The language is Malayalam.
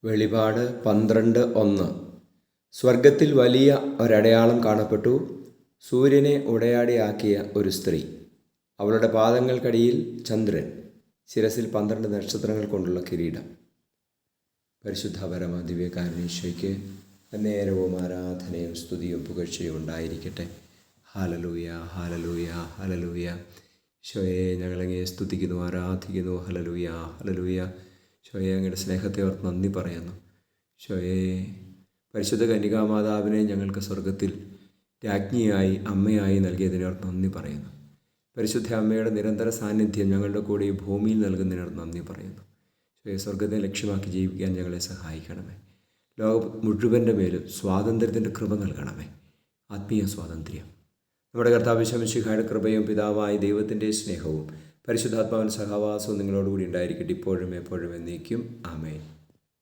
വെളിപാട് 12:1. സ്വർഗത്തിൽ വലിയ ഒരടയാളം കാണപ്പെട്ടു. സൂര്യനെ ഉടയാടിയാക്കിയ ഒരു സ്ത്രീ. അവളുടെ പാദങ്ങൾക്കടിയിൽ ചന്ദ്രൻ, ശിരസിൽ 12 നക്ഷത്രങ്ങൾ കൊണ്ടുള്ള കിരീടം. പരിശുദ്ധ പരമ ദിവ്യകാരുണ്യേശ്വരയ്ക്ക് നേരവും ആരാധനയും സ്തുതിയും പുകഴ്ചയും ഉണ്ടായിരിക്കട്ടെ. Hallelujah, hallelujah, hallelujah. ഈശോയെ, ഞങ്ങളങ്ങയെ സ്തുതിക്കുന്നു, ആരാധിക്കുന്നു. Hallelujah, hallelujah. ഈശോയെ, അങ്ങയുടെ സ്നേഹത്തെ ഓർത്ത് നന്ദി പറയുന്നു. ഈശോയെ, പരിശുദ്ധ കന്യകാമാതാവിനെ ഞങ്ങൾക്ക് സ്വർഗത്തിൽ രാജ്ഞിയായി, അമ്മയായി നൽകിയതിനോർത്ത് നന്ദി പറയുന്നു. പരിശുദ്ധ അമ്മയുടെ നിരന്തര സാന്നിധ്യം ഞങ്ങളുടെ കൂടെ ഈ ഭൂമിയിൽ നൽകുന്നതിനോർത്ത് നന്ദി പറയുന്നു. ഈശോയെ, സ്വർഗത്തെ ലക്ഷ്യമാക്കി ജീവിക്കാൻ ഞങ്ങളെ സഹായിക്കണമേ. ലോകം മുഴുവൻ്റെ മേലും സ്വാതന്ത്ര്യത്തിൻ്റെ കൃപ നൽകണമേ. ആത്മീയ സ്വാതന്ത്ര്യം. നമ്മുടെ കർത്താവ് ഈശോ മിശിഹായുടെ കൃപയും പിതാവായ ദൈവത്തിൻ്റെ സ്നേഹവും പരിശുദ്ധാത്മാവിൻ്റെ സഹവാസവും നിങ്ങളോടുകൂടി ഉണ്ടായിരിക്കട്ടെ, ഇപ്പോഴും എപ്പോഴും എന്നേക്കും. ആമേൻ.